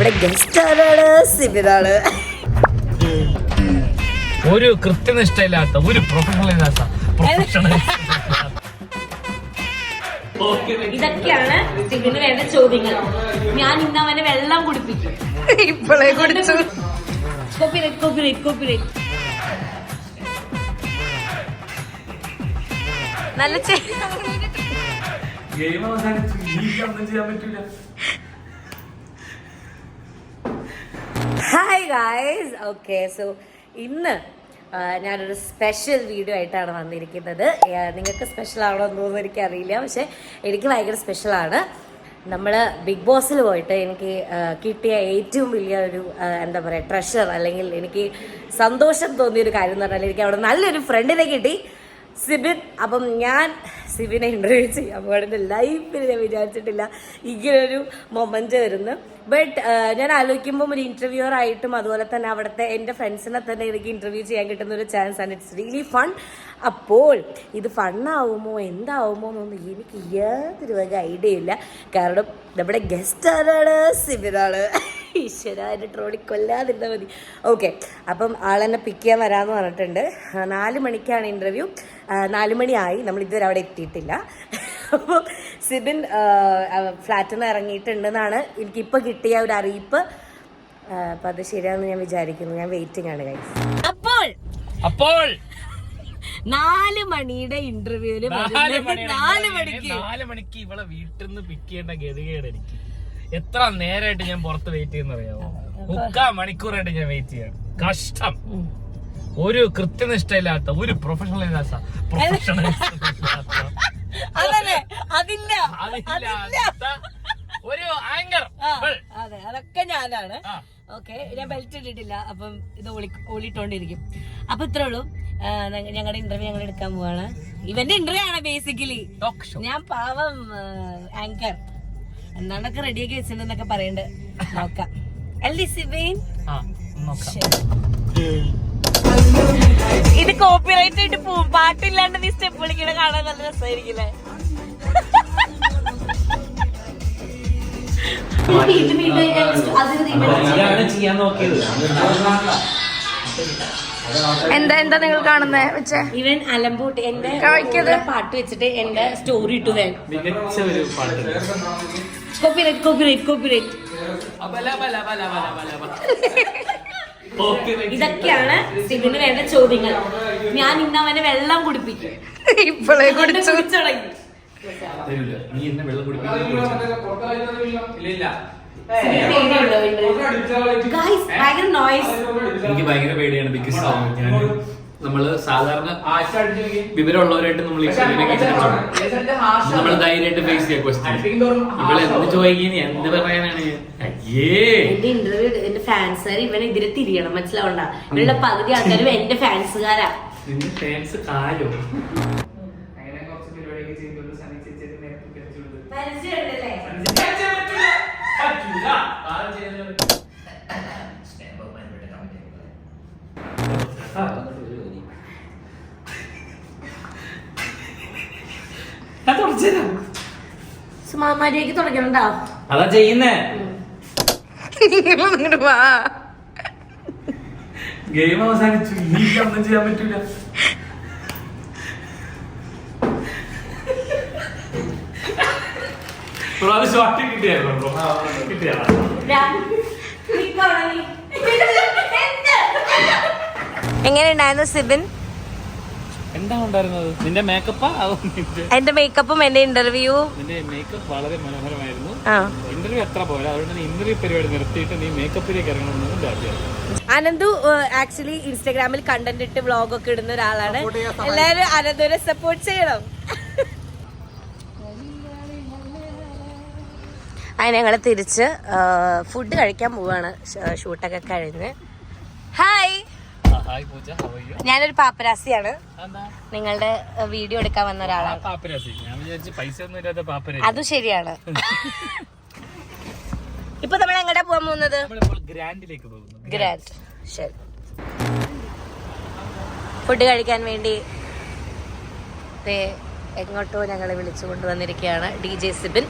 നമ്മുടെ ഗസ്റ്റ് ആരാണ്? സിബിനാണ്. ഒരു കൃത്യനിഷ്ഠയില്ലാത്ത ഒരു പ്രൊഫഷണൽ ഇതൊക്കെയാണ് സിബിന് വേണ്ട ചോദ്യങ്ങൾ. ഞാൻ ഇന്ന് അവനെ വെള്ളം കുടിപ്പിക്കും. ഇപ്പോഴേ കുടിച്ചു. നല്ല ഹായ് ഗായ്സ്. ഓക്കെ, സോ ഇന്ന് ഞാനൊരു സ്പെഷ്യൽ വീഡിയോ ആയിട്ടാണ് വന്നിരിക്കുന്നത്. നിങ്ങൾക്ക് സ്പെഷ്യൽ ആണോ എന്ന് തോന്നുന്നു എനിക്കറിയില്ല, പക്ഷെ എനിക്ക് ഭയങ്കര സ്പെഷ്യലാണ്. നമ്മൾ ബിഗ് ബോസിൽ പോയിട്ട് എനിക്ക് കിട്ടിയ ഏറ്റവും വലിയ ഒരു എന്താ പറയുക ട്രഷർ, അല്ലെങ്കിൽ എനിക്ക് സന്തോഷം തോന്നിയൊരു കാര്യം എന്ന് പറഞ്ഞാൽ എനിക്ക് അവിടെ നല്ലൊരു ഫ്രണ്ടിനെ കിട്ടി, സിബിൻ. അപ്പം ഞാൻ സിബിനെ ഇൻ്റർവ്യൂ ചെയ്യാൻ പോകുന്നത് ലൈഫിൽ ഞാൻ വിചാരിച്ചിട്ടില്ല ഇങ്ങനൊരു മൊമെൻ്റ് വരുന്നു. ബട്ട് ഞാൻ ആലോചിക്കുമ്പം ഒരു ഇൻ്റർവ്യൂവർ ആയിട്ടും അതുപോലെ തന്നെ അവിടുത്തെ എൻ്റെ ഫ്രണ്ട്സിനെ തന്നെ എനിക്ക് ഇൻ്റർവ്യൂ ചെയ്യാൻ കിട്ടുന്ന ഒരു ചാൻസ് ആണ്. It's really fun. അപ്പോൾ ഇത് ഫണ്ണാവുമോ എന്താവുമോ എന്നൊന്നും എനിക്ക് യാതൊരു വക ഐഡിയ ഇല്ല. കാരണം നമ്മുടെ ഗസ്റ്റ് ആരാണ്? സിബിനാണ്. ഈശ്വര, എന്നെ ട്രോളി കൊല്ലാതിരുന്നാൽ മതി. ഓക്കെ, അപ്പം ആളെന്നെ പിക്ക് ചെയ്യാൻ വരാമെന്ന് പറഞ്ഞിട്ടുണ്ട്. 4 മണിക്കാണ് ഇൻ്റർവ്യൂ. 4 മണിയായി, നമ്മൾ ഇതുവരെ അവിടെ എത്തിയിട്ടില്ല. അപ്പോൾ സിബിൻ ഫ്ലാറ്റിൽ നിന്ന് ഇറങ്ങിയിട്ടുണ്ടെന്നാണ് എനിക്കിപ്പോൾ കിട്ടിയ ഒരു അറിയിപ്പ്. അപ്പം അത് ശരിയാണെന്ന് ഞാൻ വിചാരിക്കുന്നു. ഞാൻ വെയിറ്റിംഗ് ആണ് ഗൈസ്. അപ്പോൾ 4 മണിയുടെ ഇന്റർവ്യൂല് 4 മണിക്ക് ഇവളെ വീട്ടിൽ നിന്ന് പിക്ക് ചെയ്യേണ്ട ഗതികേട് എനിക്ക്. എത്ര നേരമായിട്ട് ഞാൻ പുറത്ത് വെയിറ്റ് ചെയ്യുന്നറിയാമോ? 3/4 മണിക്കൂറായിട്ട് ഞാൻ വെയിറ്റ് ചെയ്യണം. കഷ്ടം. ഒരു കൃത്യനിഷ്ഠയില്ലാത്ത ഒരു പ്രൊഫഷണൽ ഒരു ആങ്കർ. അതെ, അതൊക്കെ ഞാനാണ്. ഓക്കെ, ഞാൻ ബെൽറ്റ് ഇട്ടിട്ടില്ല, അപ്പം ഇത് ഓളിട്ടോണ്ടിരിക്കും. അപ്പൊ ഇത്രേ ഉള്ളൂ. ഞങ്ങളുടെ ഇന്റർവ്യൂ ഞങ്ങൾ എടുക്കാൻ പോവാണ്. ഇവന്റെ ഇന്റർവ്യൂ ആണ് ബേസിക്കലി. ഞാൻ പാവം ആങ്കർ എന്താണ്ടൊക്കെ റെഡിയാക്കി വെച്ചിട്ടുണ്ടെന്നൊക്കെ പറയണ്ട്. നോക്കാം അല്ലേ സിബൈൻ? ഇത് കോപ്പിറൈറ്റ് ആയിട്ട് പോവും. പാട്ടില്ലാണ്ട് നീ സ്റ്റെപ്പ് വിളിക്കണ കാണാൻ നല്ല രസമായിരിക്കില്ലേ? എന്താ എന്താ നിങ്ങൾ കാണുന്നേ വെച്ചേ? ഇവൻ അലമ്പൂട്ട് എന്റെ പാട്ട് വെച്ചിട്ട് എന്റെ സ്റ്റോറി ഇട്ടു. ഇതൊക്കെയാണ് സിബിന് വേണ്ട ചോദ്യങ്ങൾ. ഞാൻ ഇന്ന് അവനെ വെള്ളം കുടിപ്പിക്കും. ഇപ്പോഴേ കുടിച്ചു തുടങ്ങി. എനിക്ക് ഭയങ്കര പേടിയാണ്. ബിക്കോസ് നമ്മള് സാധാരണ വിവരമുള്ളവരായിട്ട് നമ്മൾ നമ്മൾ ധൈര്യമായിട്ട് ഫേസ് ചെയ്യാൻ ക്വസ്റ്റ്യൻ. ഇവിടെ എന്ത് ചോദിക്കുന്നു, എന്ത് പറയാനാണ്? എന്റെ ഇന്റർവ്യൂ എന്റെ ഫാൻസുകാർ ഇവനെ എതിരെ തിരിയണം, മനസ്സിലാവണ്ട. ഇവരുടെ പകുതി ആൾക്കാരും എന്റെ ഫാൻസുകാരാ. നിന്റെ ഫാൻസ് കാലോ? മര്യാദക്ക് തുടങ്ങണ്ടാ. അതാ ചെയ്യുന്നേ. ഗെയിം അവസാനിച്ചു. ഇനി ഒന്നും ചെയ്യാൻ പറ്റൂല. ഷോർട്ട് കിട്ടിയായിരുന്നു. എങ്ങനെയുണ്ടായിരുന്നു സിബിൻ? എന്താ ഉണ്ടായിരുന്നത്? നിന്റെ മേക്കപ്പാ? എന്റെ മേക്കപ്പും എന്റെ ഇന്റർവ്യൂ. നിന്റെ മേക്കപ്പ് വളരെ മനോഹരമായിരുന്നു. ഇന്റർവ്യൂ എത്ര പോലെ, അതുകൊണ്ട് നീ ഇന്റർവ്യൂ പരിപാടി നിർത്തിയിട്ട് നീ മേക്കപ്പിലേക്ക് ഇറങ്ങണമെന്ന് ആഗ്രഹം. അനന്തു ആക്ച്വലി ഇൻസ്റ്റാഗ്രാമിൽ കണ്ടന്റ് ഇട്ട് വ്ളോഗ് ഒക്കെ ഇടുന്ന ഒരാളാണ്. എല്ലാവരും അനന്തുവിനെ സപ്പോർട്ട് ചെയ്യണം. അതിന് ഞങ്ങൾ തിരിച്ച് ഫുഡ് കഴിക്കാൻ പോവാണ്. ഷൂട്ടൊക്കെ കഴിഞ്ഞ്. ഹായ്, ഞാനൊരു പാപ്പരാസിയാണ്. നിങ്ങളുടെ വീഡിയോ എടുക്കാൻ വന്ന ഒരാളാണ്. അത് ശരിയാണ്. ഇപ്പൊ നമ്മൾ എങ്ങോട്ടാ പോകാൻ പോകുന്നത്? ഗ്രാൻഡ്. ശരി, ഫുഡ് കഴിക്കാൻ വേണ്ടി എങ്ങോട്ടോ ഞങ്ങളെ വിളിച്ചു കൊണ്ടുവന്നിരിക്കുകയാണ് DJ സിബിൻ.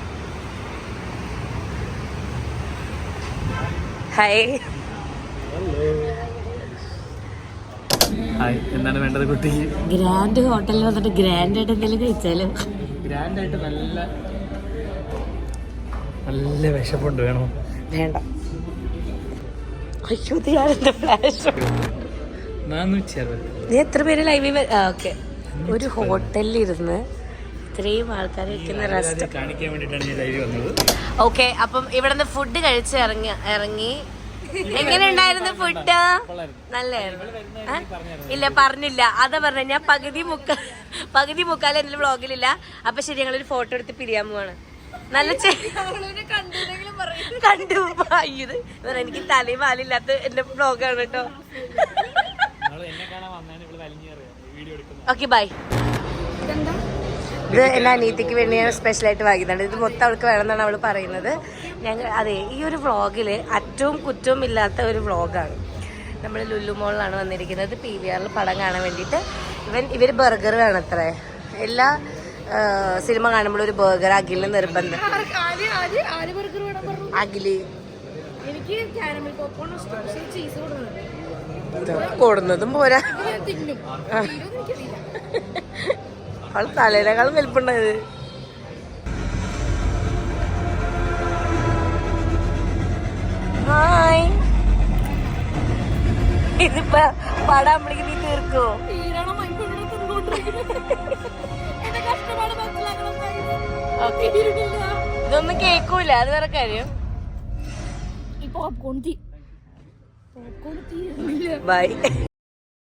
ഹായ്. ഹായ്, എന്താണ് വേണ്ടത് കുട്ടിക്ക്? ഗ്രാൻഡ് ഹോട്ടലിൽ വന്നിട്ട് ഗ്രാൻഡ് ആയിട്ട് എന്തെങ്കിലും കഴിച്ചാലോ? ഗ്രാൻഡ് ആയിട്ട് നല്ല നല്ല വിശപ്പുണ്ട്, വേണോ? വേണ്ട. അയ്യോ, ഇയാളെന്താ ഫ്ലാഷ്? 460. നീ എത്ര പേര് ലൈവിൽ ഓക്കെ ഒരു ഹോട്ടലിൽ ഇരുന്ന് ഇത്രയും ആൾക്കാർ വെക്കുന്ന റെസ്റ്റ് കാണിക്കാൻ വേണ്ടിയിട്ടാണ് ഞാൻ ലൈവ് വന്നത്. ഓക്കെ, അപ്പം ഇവിടെ നിന്ന് ഫുഡ് കഴിച്ച് ഇറങ്ങി എങ്ങനെ ഉണ്ടായിരുന്നു ഫുഡ്? നല്ലായിരുന്നു. ഇല്ല പറഞ്ഞില്ല, അതാ പറഞ്ഞ ഞാൻ പകുതി മുക്കാൽ എന്റെ വ്ളോഗിലില്ല. അപ്പൊ ശരി, ഞങ്ങളൊരു ഫോട്ടോ എടുത്ത് പിരിയാൻ പോവാണ്. നല്ല കണ്ടു ഇത് എനിക്ക് തലയും പാലില്ലാത്ത എന്റെ വ്ളോഗാണ് കേട്ടോ. Okay bye. ഇത് എൻ്റെ അനിയത്തിക്ക് വേണ്ടി ഞാൻ സ്പെഷ്യലായിട്ട് വാങ്ങിയതാണ്. ഇത് മൊത്തം അവൾക്ക് വേണമെന്നാണ് അവൾ പറയുന്നത്. അതെ, ഈ ഒരു വ്ളോഗിൽ അറ്റവും കുറ്റവും ഇല്ലാത്ത ഒരു വ്ളോഗാണ്. നമ്മൾ ലുലു മോളിലാണ് വന്നിരിക്കുന്നത് PVR പടം കാണാൻ വേണ്ടിയിട്ട്. ഇവർ ബർഗർ വേണത്രേ. എല്ലാ സിനിമ കാണുമ്പോൾ ഒരു ബർഗർ അഖിലിന് നിർബന്ധം. അഖില് കൊടുന്നതും പോരാ, അവൾ തലേനേക്കാളും വലിപ്പുണ്ടായത്. ഹായ്, ഇതിപ്പോ പടാകുമ്പോഴേക്കും നീ തീർക്കോ? ഇതൊന്നും കേക്കൂല, അത് വേറെ കാര്യം. ബൈ.